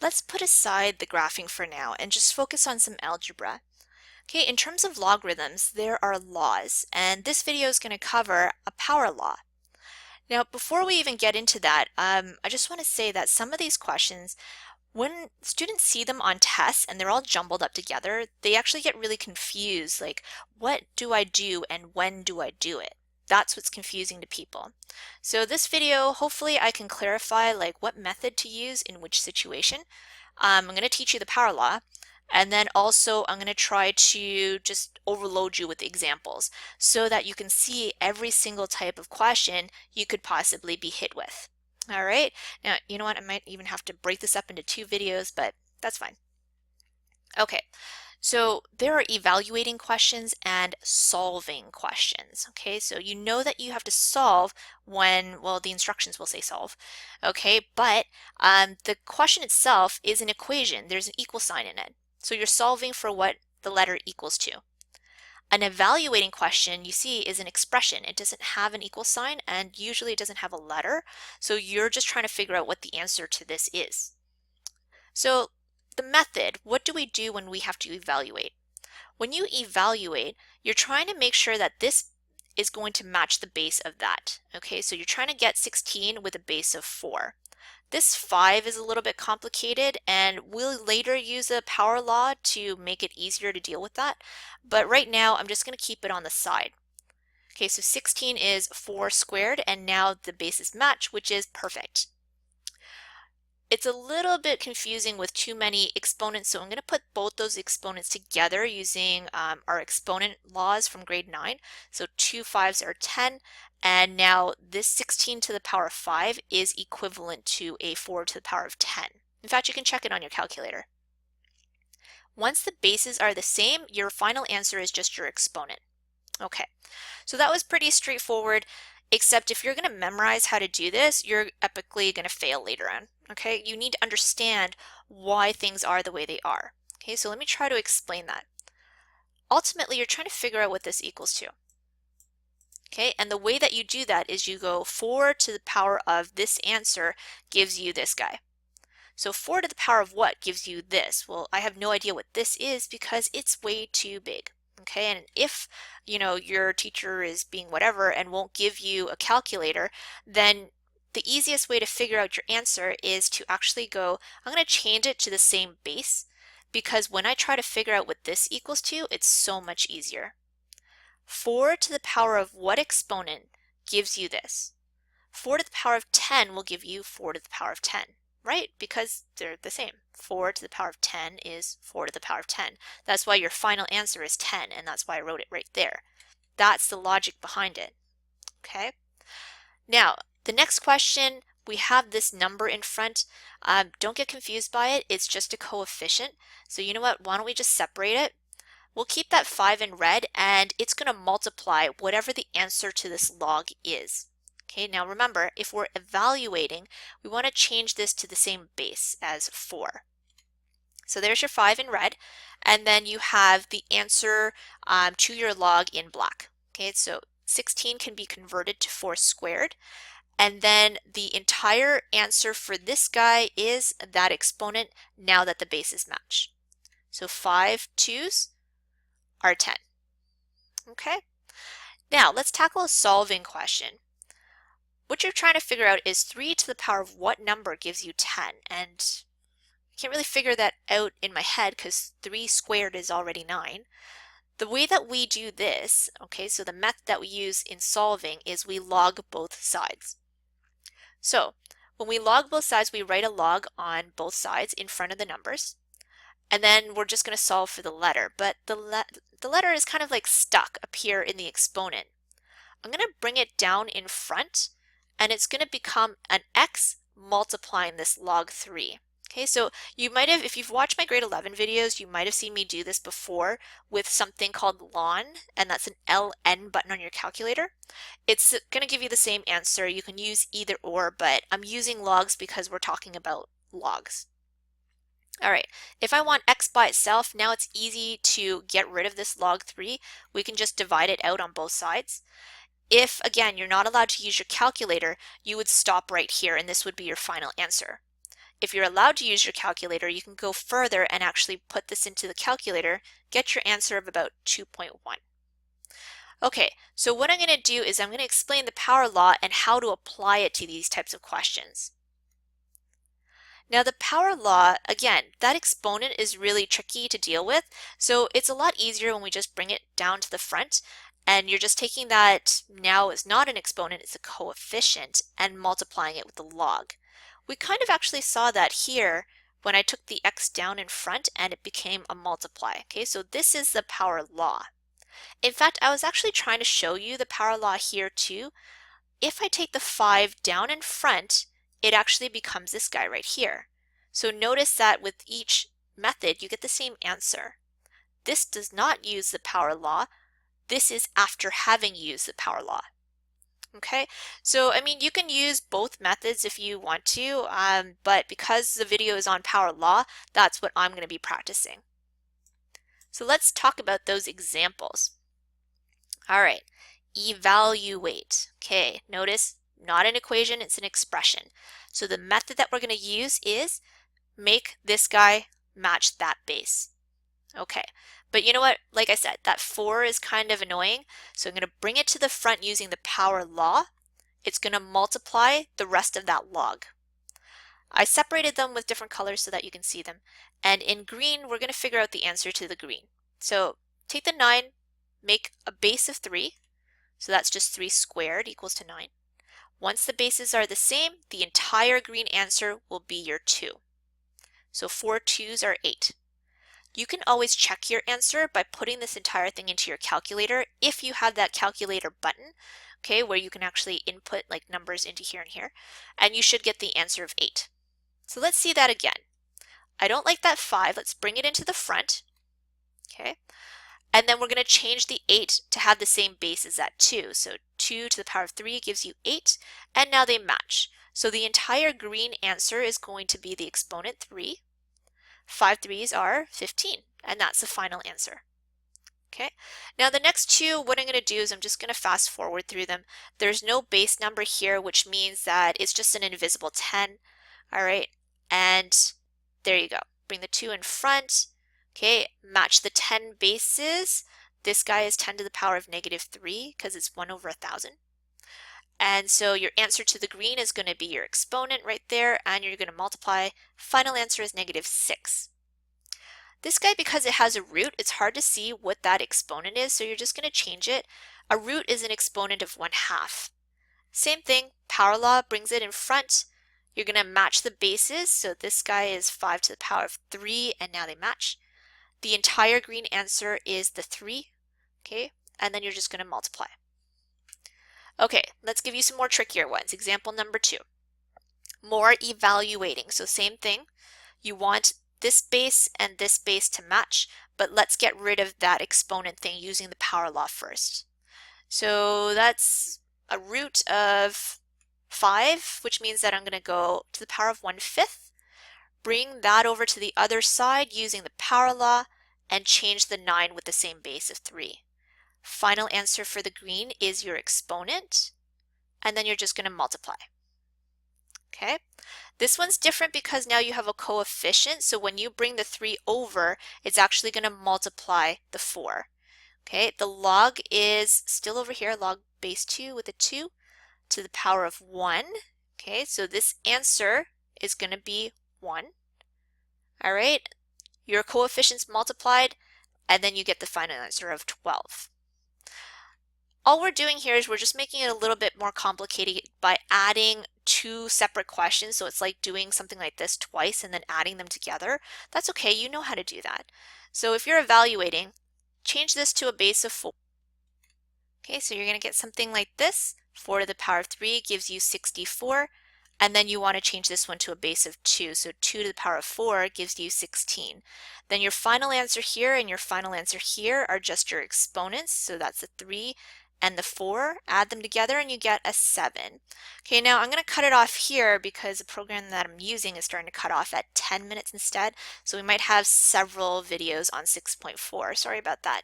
Let's put aside the graphing for now and just focus on some algebra. Okay, in terms of logarithms, there are laws, and this video is going to cover a power law. Now, before we even get into that, I just want to say that some of these questions, when students see them on tests and they're all jumbled up together, they actually get really confused, like, what do I do and when do I do it? That's what's confusing to people. So this video, hopefully I can clarify like what method to use in which situation. I'm going to teach you the power law, and then also I'm going to try to just overload you with examples so that you can see every single type of question you could possibly be hit with. All right, now you know what, I might even have to break this up into 2 videos, but that's fine. Okay, so there are evaluating questions and solving questions. Okay, so you know that you have to solve when, well, the instructions will say solve. Okay, but the question itself is an equation. There's an equal sign in it. So you're solving for what the letter equals to. An evaluating question, you see, is an expression. It doesn't have an equal sign, and usually it doesn't have a letter. So you're just trying to figure out what the answer to this is. So the method, what do we do when we have to evaluate? When you evaluate, you're trying to make sure that this is going to match the base of that. Okay, so you're trying to get 16 with a base of 4. This 5 is a little bit complicated, and we'll later use a power law to make it easier to deal with that. But right now, I'm just going to keep it on the side. Okay, so 16 is 4 squared, and now the bases match, which is perfect. It's a little bit confusing with too many exponents, so I'm going to put both those exponents together using our exponent laws from grade 9. So 2 5s are 10, and now this 16 to the power of 5 is equivalent to a 4 to the power of 10. In fact, you can check it on your calculator. Once the bases are the same, your final answer is just your exponent. Okay, so that was pretty straightforward, except if you're going to memorize how to do this, you're epically going to fail later on. Okay, you need to understand why things are the way they are. Okay, so let me try to explain that. Ultimately, you're trying to figure out what this equals to. Okay, and the way that you do that is you go 4 to the power of this answer gives you this guy. So 4 to the power of what gives you this? Well, I have no idea what this is because it's way too big. Okay, and if your teacher is being whatever and won't give you a calculator, then the easiest way to figure out your answer is to actually go, I'm going to change it to the same base, because when I try to figure out what this equals to, it's so much easier. 4 to the power of what exponent gives you this? 4 to the power of 10 will give you 4 to the power of 10. Right? Because they're the same. 4 to the power of 10 is 4 to the power of 10. That's why your final answer is 10, and that's why I wrote it right there. That's the logic behind it. Okay? Now, the next question, we have this number in front. Don't get confused by it. It's just a coefficient. So you know what? Why don't we just separate it? We'll keep that 5 in red, and it's going to multiply whatever the answer to this log is. Okay, now remember, if we're evaluating, we want to change this to the same base as 4. So there's your 5 in red, and then you have the answer to your log in black. Okay, so 16 can be converted to 4 squared, and then the entire answer for this guy is that exponent now that the bases match. So 5 2s are 10. Okay, now let's tackle a solving question. What you're trying to figure out is 3 to the power of what number gives you 10, and I can't really figure that out in my head because 3 squared is already 9. The way that we do this, okay, so the method that we use in solving is we log both sides. So when we log both sides, we write a log on both sides in front of the numbers, and then we're just going to solve for the letter, but the letter is kind of like stuck up here in the exponent. I'm going to bring it down in front, and it's going to become an x multiplying this log 3. Okay, so you might have, if you've watched my grade 11 videos, you might have seen me do this before with something called ln, and that's an ln button on your calculator. It's going to give you the same answer. You can use either or, but I'm using logs because we're talking about logs. All right, if I want x by itself, now it's easy to get rid of this log 3. We can just divide it out on both sides. If, again, you're not allowed to use your calculator, you would stop right here, and this would be your final answer. if you're allowed to use your calculator, you can go further and actually put this into the calculator, get your answer of about 2.1. Okay, so what I'm going to do is I'm going to explain the power law and how to apply it to these types of questions. Now the power law, again, that exponent is really tricky to deal with, so it's a lot easier when we just bring it down to the front and you're just taking that now is not an exponent, it's a coefficient, and multiplying it with the log. We kind of actually saw that here when I took the x down in front and it became a multiply. Okay, so this is the power law. In fact, I was actually trying to show you the power law here too. If I take the 5 down in front, it actually becomes this guy right here. So notice that with each method, you get the same answer. This does not use the power law. This is after having used the power law. Okay, so I mean, you can use both methods if you want to, but because the video is on power law, that's what I'm going to be practicing. So let's talk about those examples. All right, evaluate. Okay, notice not an equation, it's an expression. So the method that we're going to use is make this guy match that base. Okay, but you know what? Like I said, that 4 is kind of annoying, so I'm going to bring it to the front using the power law. It's going to multiply the rest of that log. I separated them with different colors so that you can see them. And in green, we're going to figure out the answer to the green. So take the 9, make a base of 3. So that's just 3 squared equals to 9. Once the bases are the same, the entire green answer will be your 2. So 4 2s are 8. You can always check your answer by putting this entire thing into your calculator if you have that calculator button, okay, where you can actually input like numbers into here and here, and you should get the answer of 8. So let's see that again. I don't like that 5. Let's bring it into the front, okay, and then we're going to change the 8 to have the same base as that 2. So 2 to the power of 3 gives you 8, and now they match. So the entire green answer is going to be the exponent 3. 5 3s are 15, and that's the final answer. Okay, now the next two, what I'm going to do is I'm just going to fast forward through them. There's no base number here, which means that it's just an invisible 10. All right, and there you go. Bring the 2 in front. Okay, match the 10 bases. This guy is 10 to the power of negative 3 because it's 1 over 1,000. And so your answer to the green is going to be your exponent right there, and you're going to multiply. Final answer is negative 6. This guy, because it has a root, it's hard to see what that exponent is, so you're just going to change it. A root is an exponent of 1/2. Same thing, power law brings it in front. You're going to match the bases, so this guy is 5 to the power of 3, and now they match. The entire green answer is the 3, okay, and then you're just going to multiply. Okay, let's give you some more trickier ones. Example number 2. More evaluating. So same thing. You want this base and this base to match, but let's get rid of that exponent thing using the power law first. So that's a root of 5, which means that I'm going to go to the power of 1/5, bring that over to the other side using the power law, and change the 9 with the same base of 3. Final answer for the green is your exponent, and then you're just going to multiply. Okay, this one's different because now you have a coefficient, so when you bring the 3 over, it's actually going to multiply the 4. Okay, the log is still over here, log base 2 with a 2 to the power of 1. Okay, so this answer is going to be 1. All right, your coefficients multiplied, and then you get the final answer of 12. All we're doing here is we're just making it a little bit more complicated by adding 2 separate questions. So it's like doing something like this twice and then adding them together. That's okay, you know how to do that. So if you're evaluating, change this to a base of 4. Okay, so you're going to get something like this. 4 to the power of 3 gives you 64. And then you want to change this one to a base of 2. So 2 to the power of 4 gives you 16. Then your final answer here and your final answer here are just your exponents. So that's the 3 and the 4, add them together and you get a 7. Okay, now I'm going to cut it off here because the program that I'm using is starting to cut off at 10 minutes instead. So we might have several videos on 6.4. Sorry about that.